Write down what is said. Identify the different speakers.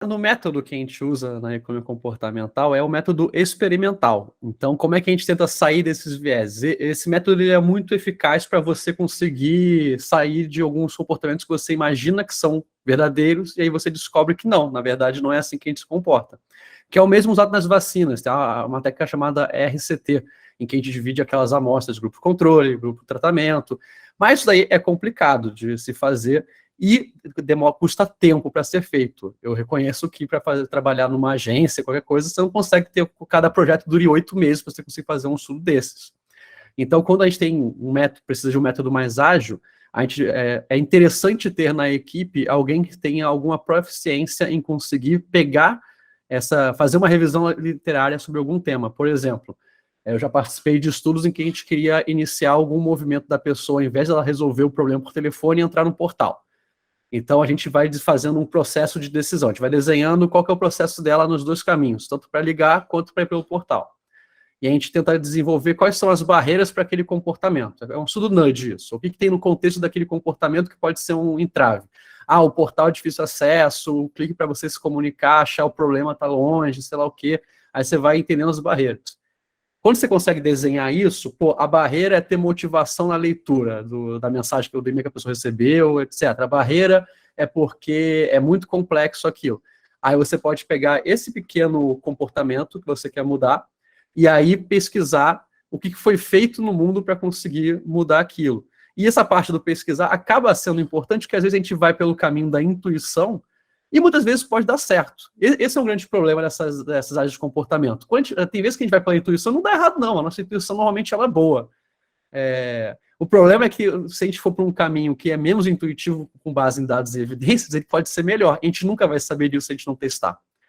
Speaker 1: No método que a gente usa na economia comportamental é o método experimental. Então, como é que a gente tenta sair desses viés? Esse método ele é muito eficaz para você conseguir sair de alguns comportamentos que você imagina que são verdadeiros e aí você descobre que não, na verdade não é assim que a gente se comporta. Que é o mesmo usado nas vacinas, tá? Uma técnica chamada RCT, em que a gente divide aquelas amostras, grupo controle, grupo tratamento. Mas isso daí é complicado de se fazer e custa tempo para ser feito. Eu reconheço que para trabalhar numa agência, qualquer coisa, você não consegue ter cada projeto dure 8 meses para você conseguir fazer um estudo desses. Então, quando a gente tem um método, precisa de um método mais ágil, é interessante ter na equipe alguém que tenha alguma proficiência em conseguir pegar fazer uma revisão literária sobre algum tema. Por exemplo, eu já participei de estudos em que a gente queria iniciar algum movimento da pessoa, ao invés dela resolver o problema por telefone e entrar no portal. Então, a gente vai fazendo um processo de decisão. A gente vai desenhando qual que é o processo dela nos dois caminhos, tanto para ligar quanto para ir pelo portal. E a gente tenta desenvolver quais são as barreiras para aquele comportamento. É um estudo nudge isso. O que tem no contexto daquele comportamento que pode ser um entrave? Ah, o portal é difícil acesso, o clique para você se comunicar, achar o problema está longe, sei lá o quê. Aí você vai entendendo as barreiras. Quando você consegue desenhar isso, pô, a barreira é ter motivação na leitura da mensagem do e-mail que a pessoa recebeu, etc. A barreira é porque é muito complexo aquilo. Aí você pode pegar esse pequeno comportamento que você quer mudar e aí pesquisar o que foi feito no mundo para conseguir mudar aquilo. E essa parte do pesquisar acaba sendo importante, porque às vezes a gente vai pelo caminho da intuição e muitas vezes pode dar certo. Esse é um grande problema dessas áreas de comportamento. Tem vezes que a gente vai pela intuição, não dá errado, não. A nossa intuição normalmente ela é boa. O problema é que se a gente for para um caminho que é menos intuitivo com base em dados e evidências, ele pode ser melhor. A gente nunca vai saber disso se a gente não testar.